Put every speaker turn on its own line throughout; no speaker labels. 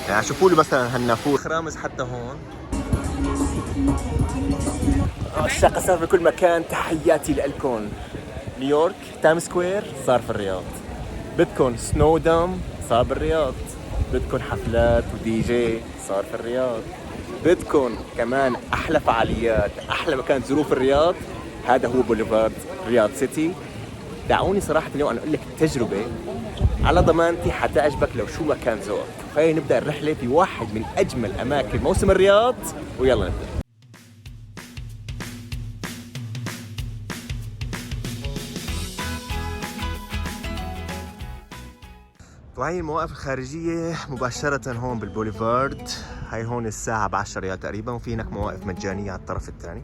يعني شوفوا لي مثلا هالنافور خرامز حتى هون. عشاق السفر في كل مكان، تحياتي لكم. نيويورك تايم سكوير صار في الرياض، بدكم سنو دوم صار بالرياض، بدكم حفلات ودي جي صار في الرياض، بدكم كمان احلى فعاليات، احلى مكان تزوروه في الرياض، هذا هو بوليفارد رياض سيتي. دعوني صراحه اليوم انا اقول لك التجربه على ضمانتي حتعجبك لو شو ما كان ذوقك. خلينا نبدا الرحله في واحد من اجمل اماكن موسم الرياض، ويلا نبدا. وهي المواقف الخارجية مباشرة هون بالبوليفارد. هاي هون الساعة ب10 ريال تقريبا، وفي هناك مواقف مجانية على الطرف الثاني.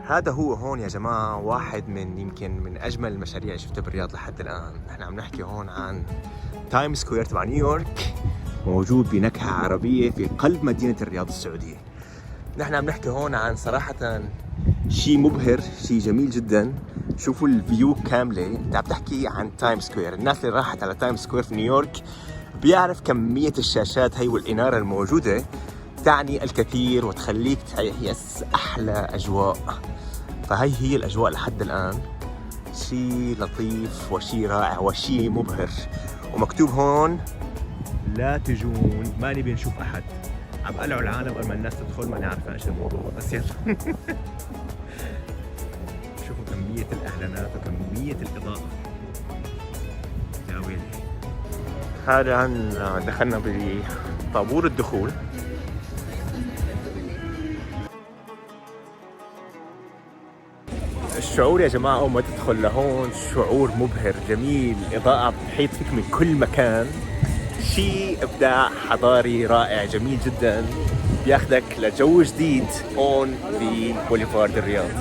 هذا هو هون يا جماعة واحد من يمكن من أجمل المشاريع اللي شفتها بالرياض لحد الآن. نحن عم نحكي هون عن تايم سكوير تبع نيويورك، موجود بنكهة عربية في قلب مدينة الرياض السعودية. نحن عم نحكي هون عن صراحة شيء مبهر، شيء جميل جدا. شوفوا الفيو كاملة. انت عم تحكي عن تايم سكوير، الناس اللي راحت على تايم سكوير في نيويورك بيعرف كمية الشاشات هي والإنارة الموجودة تعني الكثير وتخليك تحس أحلى أجواء. فهي هي الأجواء لحد الآن، شيء لطيف وشيء رائع وشيء مبهر. ومكتوب هون لا تجون، ما نبي نشوف أحد. عم قلعوا العالم قبل ما الناس تدخل، ما نعرف ايش الموضوع، بس يلا. شوفوا كمية الإعلانات وكمية الإضاءة. يا ويلي. هذا عن دخلنا بطابور الدخول. الشعور يا جماعة أول ما تدخل لهون شعور مبهر جميل، إضاءة بتحيط فيك من كل مكان، شيء إبداع حضاري رائع جميل جدا، بياخدك لجو جديد هون ببوليفارد الرياض.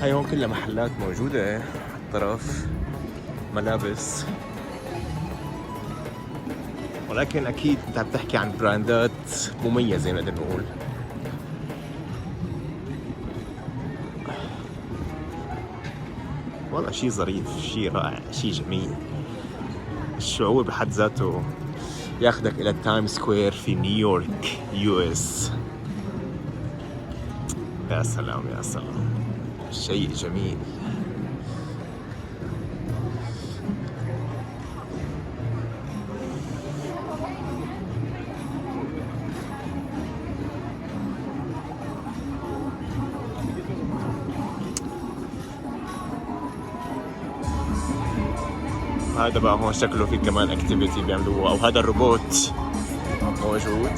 هاي هون كلها محلات موجودة على الطرف، ملابس، ولكن أكيد أنت عم تحكي عن براندات مميزة نقدر نقول. والله شيء ظريف، شيء رائع، شيء جميل. الشعور بحد ذاته ياخدك إلى تايم سكوير في نيويورك US. يا سلام يا سلام، شيء جميل. هذا بقى هون شكله في كمان اكتيفيتي بيعملوه، او هذا الروبوت موجود.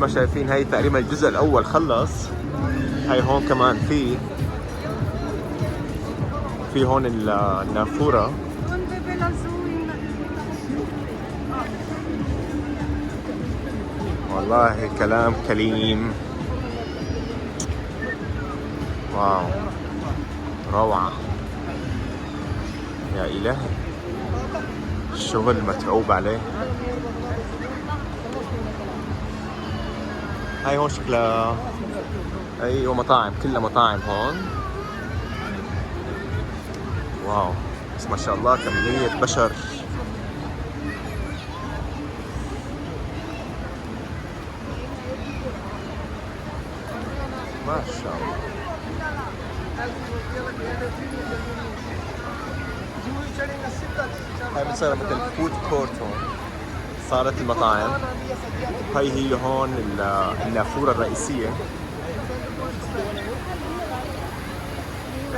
ما شايفين هاي تقريبا الجزء الاول خلص. هاي هون كمان في هون النافورة. والله كلام كليم، واو روعة. يا إلهي الشغل متعوب عليه. هاي هون شكلها ايوه مطاعم، كلها مطاعم هون. واو بس ما شاء الله كمية بشر. ما شاء الله. هاي بتصير مثل فود كورت هون، صارت المطاعم. هاي هي هون النافورة الرئيسية.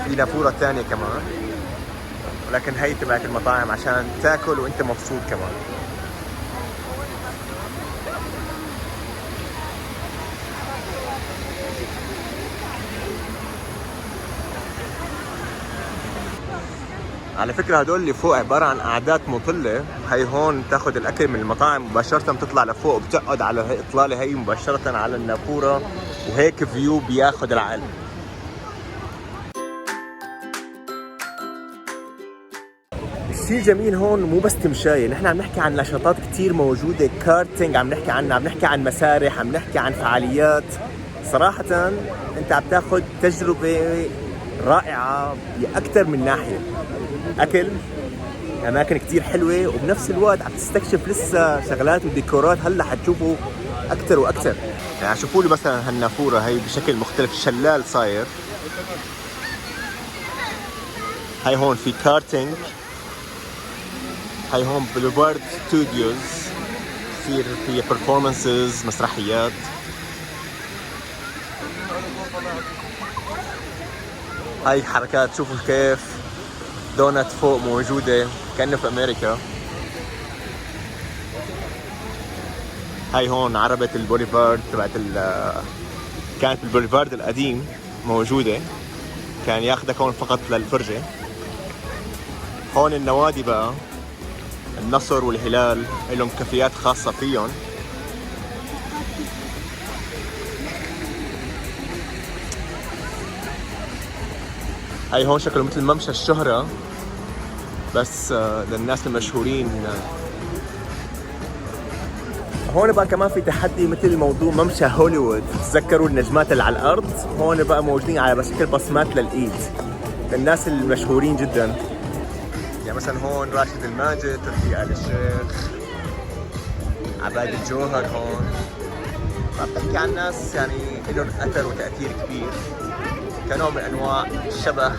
في نافورة ثانية كمان، ولكن هي تبعت المطاعم عشان تاكل وانت مبسوط كمان. على فكرة هدول اللي فوق عبارة عن قعدات مطلة. هي هون تاخد الأكل من المطاعم مباشرة، بتطلع لفوق وبتقعد على هي إطلالة هي مباشرة على النافورة، وهيك فيو بياخد العقل. الشيء جميل هون مو بس تمشاية، نحن عم نحكي عن نشاطات كتير موجودة، كارتينج عم نحكي عنها، عم نحكي عن مسارح، عم نحكي عن فعاليات. صراحة أنت عم تاخد تجربة رائعة بأكثر من ناحية. أكل، أماكن كتير حلوة، وبنفس الوقت عم تستكشف لسه شغلات وديكورات هلا حتشوفوا أكثر وأكثر. يعني شوفوا لي مثلا هالنافورة هي بشكل مختلف، شلال صاير. هاي هون في كارتينج. هاي هون بوليفارد ستوديوز، يصير في برفورمانسز، مسرحيات. هاي حركات، شوفوا كيف دونات فوق موجودة كأنه في أمريكا. هاي هون عربة البوليفارد تبعت كانت البوليفارد القديم موجودة، كان ياخدك هون فقط للفرجة. هون النوادي بقى، النصر والهلال لهم كافيات خاصة فيهم. هاي هون شكله مثل ممشى الشهرة بس للناس المشهورين. هون بقى كمان في تحدي مثل موضوع ممشى هوليوود، تتذكروا النجمات اللي على الأرض؟ هون بقى موجودين على شكل بصمات للإيد للناس المشهورين جدا. يعني مثلا هون راشد الماجد، تركي آل الشيخ، عباد الجوهر. هون ما بتحكي عن ناس يعني لهم أثر وتأثير كبير، كنوع من أنواع الشبه.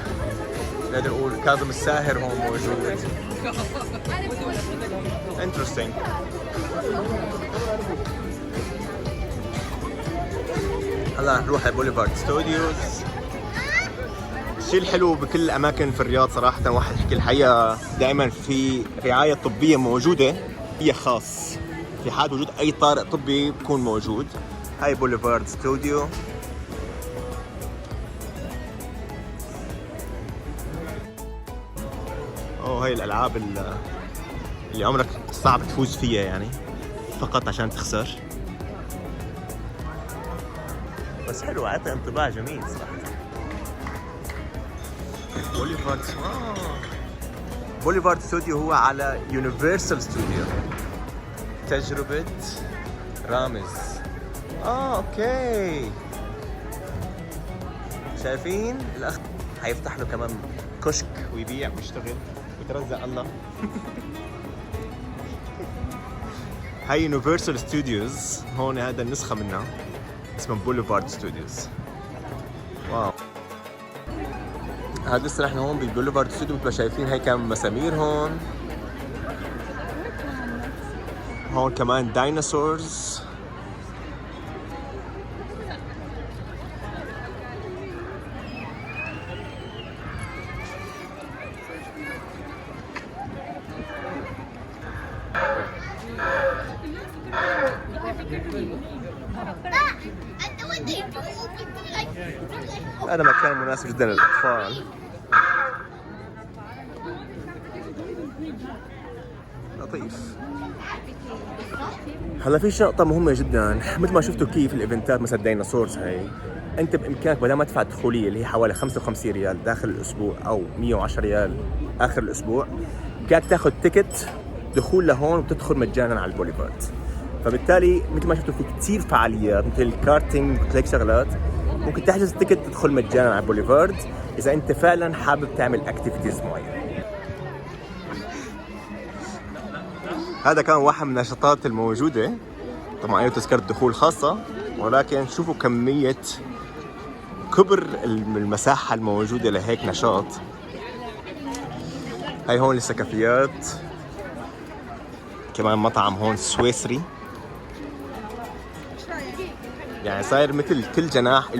نقدر نقول كاظم الساهر هون موجود. interesting. هلا نروح على بوليفارد ستوديوز. الشيء الحلو بكل الأماكن في الرياض صراحة، واحد يحكي الحقيقة، دائما في رعاية طبية موجودة، هي خاص في حال وجود أي طارئ طبي بكون موجود. هاي بوليفارد ستوديو. هاي الألعاب اللي عمرك صعب تفوز فيها يعني، فقط عشان تخسر. بس حلو، عطى انطباع جميل صراحة. بوليفارد ستوديو هو على يونيفرسال ستوديو، تجربة رامز. اوكي، شايفين الأخ حيفتح له كمان كشك ويبيع ويشتغل ويترزق الله. هاي يونيفرسال ستوديوز، هون هذا النسخة منها اسمه بوليفارد ستوديوز. واو، هذا لسه نحن هون بالبوليفارد ستوديو. مثل ما شايفين هي كمان مسامير هون. هون كمان دايناصورز. هذا مكان مناسب جدا للأطفال. لطيف. هلا في نقطة مهمة جدا، مثل ما شفتوا كيف الايفنتات مثل الديناصورز هاي انت بامكانك بدل ما تدفع الدخوليه اللي هي حوالي 55 ريال داخل الاسبوع او 110 ريال اخر الاسبوع، بامكانك تاخذ تيكت دخول لهون وتدخل مجانا على البوليفارد. فبالتالي مثل ما شفتوا في كثير فعاليات مثل الكارتينج وهيك شغلات، ممكن تحجز تيكت تدخل مجانا على البوليفارد اذا انت فعلا حابب تعمل اكتيفيتيز معينه. هذا كان واحد من النشاطات الموجوده، طبعا له تذكره دخول خاصه، ولكن شوفوا كميه كبر المساحه الموجوده لهيك نشاط. هاي هون السكافيات، كمان مطعم هون سويسري، يعني صاير مثل كل جناح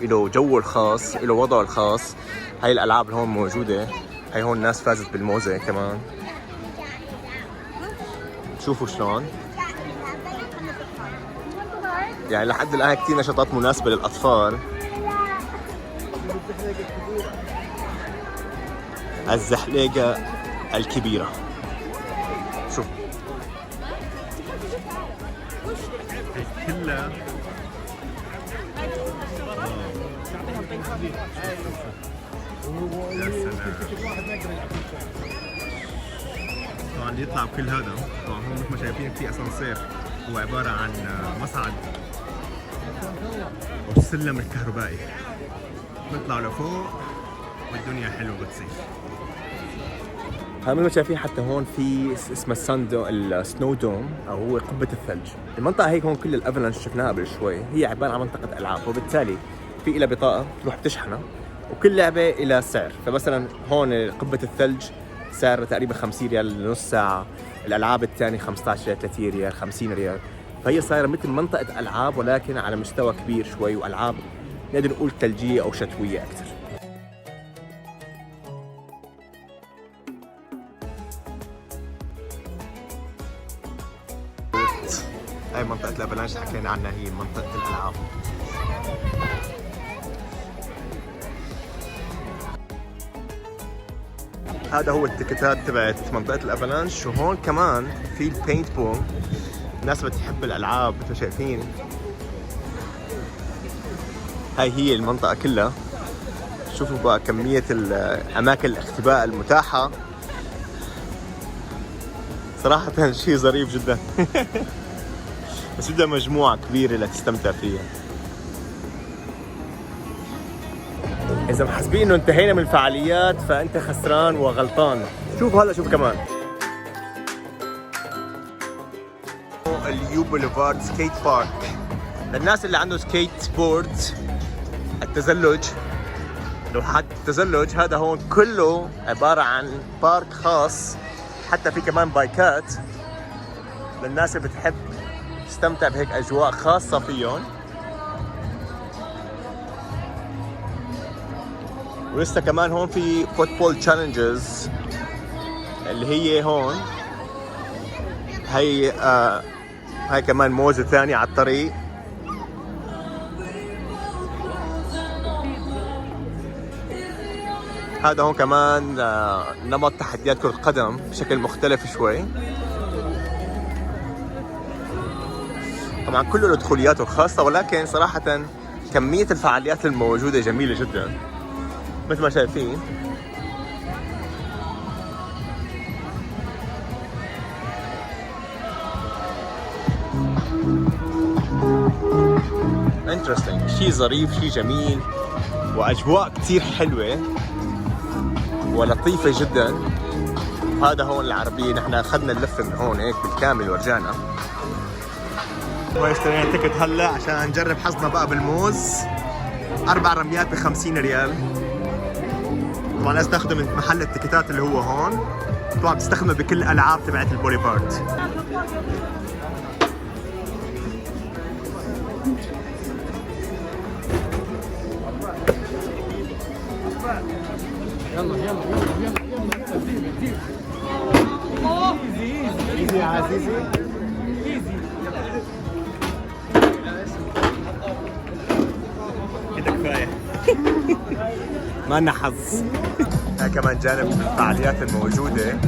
له جوه الخاص، له وضعه الخاص. هاي الالعاب اللي هون موجوده، هاي هون الناس فازت بالموزه كمان، شوفوا شلون. يعني لحد الان كثير نشاطات مناسبه للاطفال. الزحليقه الكبيره، شوف كلها يا سلام. طبعا اللي يطلع بكل هذا، طبعا هم مثل ما شايفين في اسانسير، هو عباره عن مصعد والسلم الكهربائي، بنطلع لفوق والدنيا حلوه بتصير. مثل ما شايفين حتى هون في اسمه السنو دوم او هو قبه الثلج. المنطقه هيك هون كل الافلانش شفناها قبل شوي هي عباره عن منطقه العاب، وبالتالي في لها بطاقه تروح بتشحنها، وكل لعبه لها سعر. فمثلا هون قبه الثلج سعر تقريبا 50 ريال لنص ساعه، الالعاب الثانيه 15 ريال، 30 ريال، 50 ريال. فهي صايره مثل منطقه العاب ولكن على مستوى كبير شوي، والعاب نقدر نقول ثلجيه او شتويه اكثر. هاي منطقة الافلانش حكينا عنها، هي منطقة الألعاب. هذا هو التيكتات تبعت منطقة الافلانش. وهون كمان في البينت بول، الناس بتحب الألعاب مثل ما شايفين. هاي هي المنطقة كلها، شوفوا بقى كمية أماكن الاختباء المتاحة، صراحة شيء ظريف جدا. بس بدها مجموعة كبيرة لتستمتع فيها. إذا محسبين إنه انتهينا من الفعاليات فأنت خسران وغلطان. شوف هلا، شوف كمان اليو بوليفارد سكيت بارك للناس اللي عنده سكيت بورد. التزلج، لو حد التزلج هذا هون كله عبارة عن بارك خاص، حتى في كمان بايكات للناس اللي بتحب تستمتع بهيك أجواء خاصة فيهم. ولسه كمان هون في فوتبول تشالنجز اللي هي هون. هاي كمان موزة ثانية على الطريق. هذا هون كمان نمط تحديات كرة قدم بشكل مختلف شوي. طبعا كله له دخولياته الخاصة، ولكن صراحة كمية الفعاليات الموجودة جميلة جدا مثل ما شايفين. interesting، شيء ظريف، شيء جميل، واجواء كثير حلوة ولطيفة جدا. هذا هون العربية، نحن اخذنا اللفة من هون هيك بالكامل ورجعنا. واشترينا تيكت هلا عشان نجرب حظنا بقى بالموز. 4 رميات ب50 ريال. طبعا لازم تاخذه من محل التيكتات اللي هو هون. طبعا بتستخدمه بكل الالعاب تبعت البوليفارد. يلا يلا يلا ايزي يا عزيزي، ايزي كده كفايه. ما لنا حظ. هاي كمان جانب من الفعاليات الموجوده.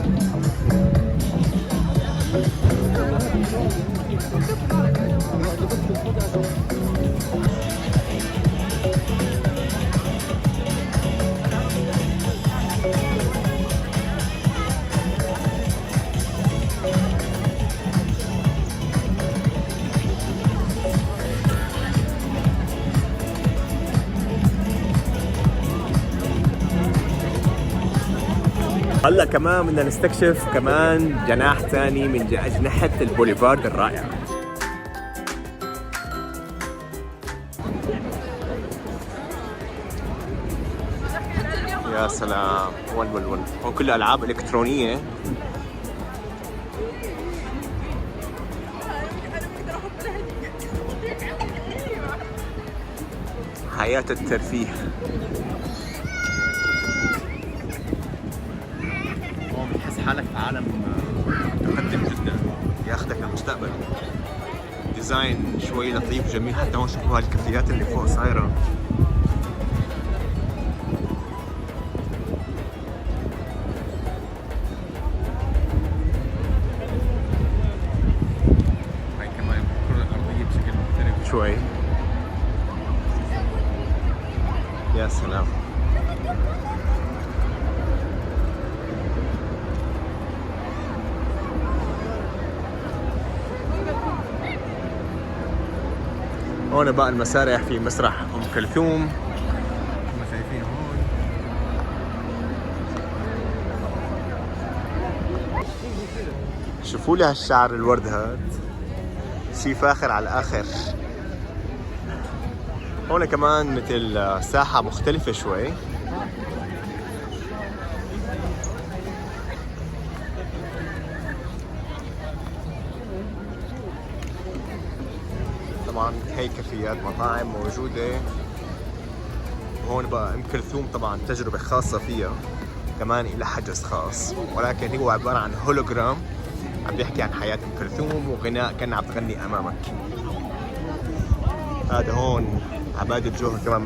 هلا كمان بدنا نستكشف كمان جناح ثاني من أجنحة البوليفارد الرائعة. يا سلام، هون كلها ألعاب إلكترونية. حياة الترفيه. هون بتحس حالك في عالم متقدم جدا، ياخذك للمستقبل. ديزاين شوي لطيف جميل. حتى هون شوفوا هالكافيات اللي فوق صايرة. هاي كمان الكرة الأرضية بشكل مختلف شوي. يا سلام. هون بقى المسارح في مسرح أم كلثوم ما شايفين هون. شوفوا لي هالشعر الورد هاد، شي فاخر على الآخر. هون كمان مثل ساحة مختلفة شوي. طبعا هي كافيات مطاعم موجودة. وهون بقى أم كلثوم طبعا تجربة خاصة فيها، كمان إلى حجز خاص، ولكن هو عبارة عن هولوجرام عم بيحكي عن حياة أم كلثوم وغناء كأنها عم تغني أمامك. هذا هون عبادة جوهر كمان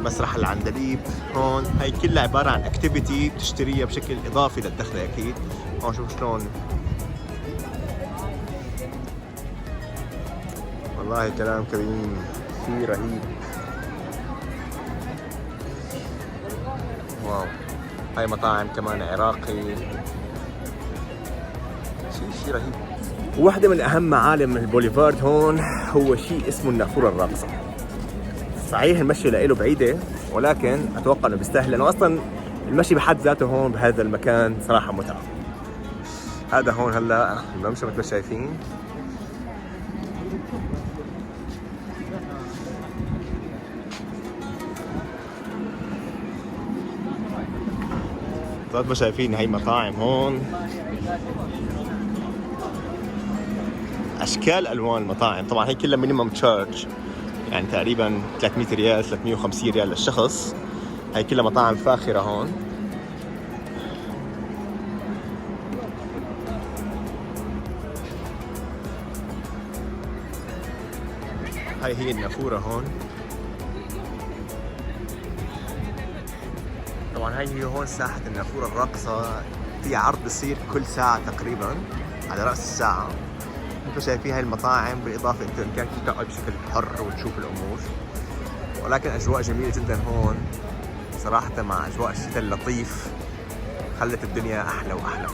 مسرح العندليب. هون هي كلها عبارة عن اكتيفيتي بتشتريها بشكل إضافي للدخل أكيد. هون شوف شلون، والله كلام كريم، شيء رهيب. واو، هاي مطاعم كمان عراقي، شيء رهيب. واحدة من أهم معالم البوليفارد هون هو شيء اسمه النافورة الراقصة. صحيح المشي له بعيدة، ولكن أتوقع إنه بيستاهل، لأنه أصلاً المشي بحد ذاته هون بهذا المكان صراحة متعة. هذا هون هلا الممشى مثل ما شايفين. مثل ما شايفين هي مطاعم هون، اشكال الوان المطاعم. طبعا هي كلها مينيمم تشارج، يعني تقريبا 300 ريال 350 ريال للشخص. هي كلها مطاعم فاخرة هون. هاي هي النافورة هون. طبعا هاي هون ساحة النافورة الراقصة، في عرض بصير كل ساعة تقريبا على رأس الساعة. انتم شايفين هاي المطاعم، بالإضافة انتم كان تقعد بشكل حر وتشوف الأمور. ولكن أجواء جميلة جدا هون صراحة، مع أجواء الشتاء اللطيف خلت الدنيا أحلى وأحلى.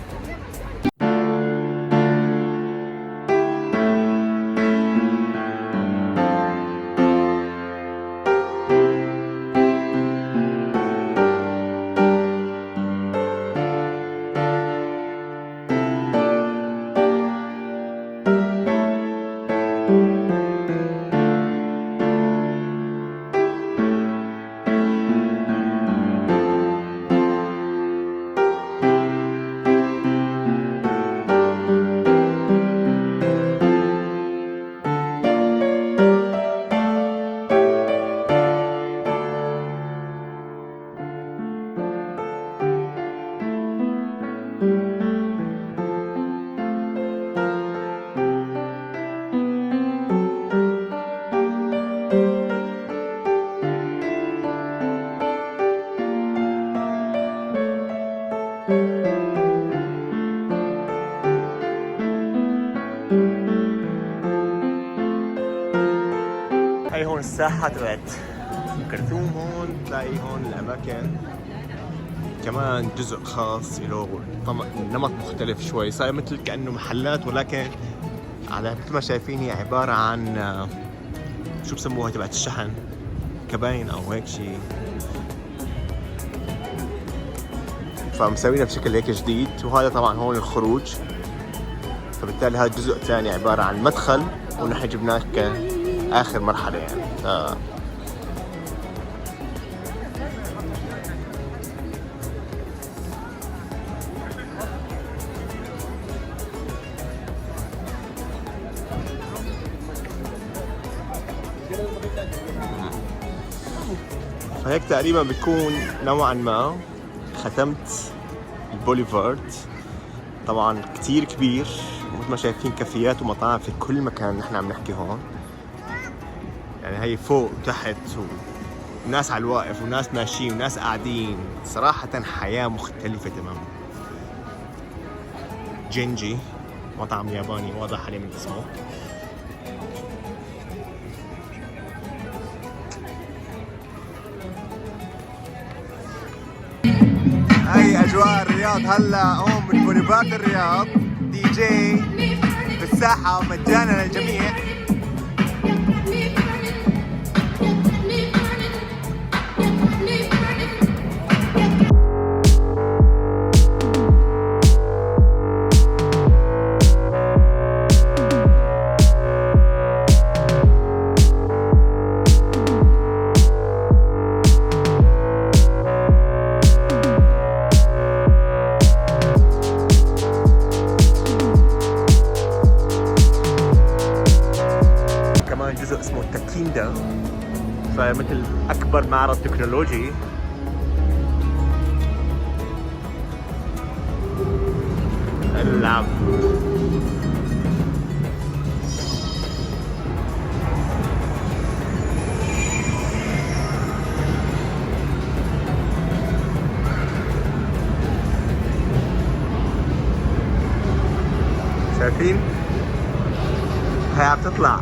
هاي هون الساحة تبعت أم كلثوم. هون تلاقي هون الأماكن كمان جزء خاص له، نمط مختلف شوي، صاير مثل كأنه محلات، ولكن على مثل ما شايفين هي عبارة عن شو بسموها تبعت الشحن، كباين أو هيك شيء. فمسوينها بشكل هيك جديد. وهذا طبعا هون الخروج، فبالتالي هذا جزء ثاني عبارة عن مدخل، ونحن جبناك آخر مرحلة يعني. فهيك تقريبا بيكون نوعا ما ختمت البوليفارد. طبعا كتير كبير، مثل ما شايفين كافيات ومطاعم في كل مكان. نحن عم نحكي هون يعني هي فوق وتحت، وناس على الواقف وناس ماشيين وناس قاعدين. صراحة حياة مختلفة تماما. جينجي مطعم ياباني واضح عليه من اسمه. هاي اجواء الرياض هلا هون بالبوليفارد الرياض. دي جي بالساحة مجانا للجميع. جزء اسمه تاكيندا، فمثل أكبر معرض تكنولوجي. اللعب شايفين؟ هي عم تطلع.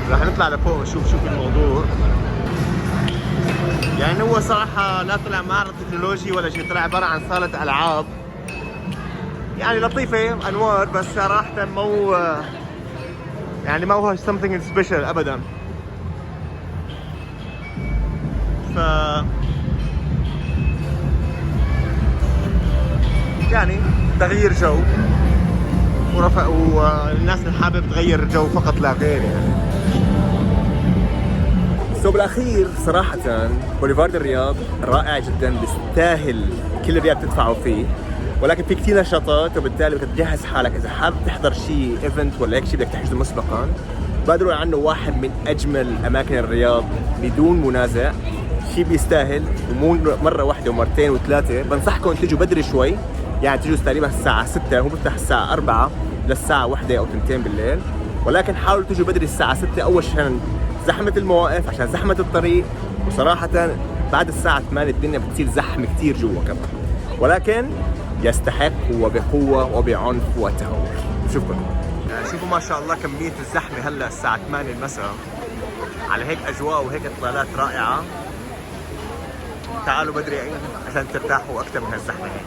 راح نطلع لفوق ونشوف شو الموضوع. يعني هو صراحة لا طلع معرض تكنولوجي ولا شيء، طلع عبارة عن صالة ألعاب يعني لطيفة أنوار، بس صراحة ما هو something special أبدا. يعني تغيير جو ورفق، والناس اللي حابب تغير جو فقط لا غير يعني. بالاخير صراحة بوليفارد الرياض رائع جدا، بيستاهل كل ريال تدفعوا فيه، ولكن في كثير نشاطات، وبالتالي بدك تجهز حالك اذا حابب تحضر شيء ايفنت ولا هيك شيء بدك تحجزه مسبقا. بقدروا عنه واحد من اجمل اماكن الرياض بدون منازع، شيء بيستاهل، ومو مرة واحدة ومرتين وثلاثة. بنصحكم تجوا بدري شوي، يعني تجوا تقريبا الساعة 6، هو بفتح الساعة 4 للساعة 1 أو 2 بالليل، ولكن حاولوا تجوا بدري الساعة 6 أول شيء عشان زحمة المواقف، عشان زحمة الطريق. وصراحة بعد الساعة 8 الدنيا بتصير زحمة كتير جوا كمان، ولكن يستحق وبقوة وبعنف وتهور. شوفوا شوفوا ما شاء الله كمية الزحمة هلا الساعة 8 المساء، على هيك أجواء وهيك إطلالات رائعة. تعالوا بدري عشان ترتاحوا أكثر من هالزحمة هيك.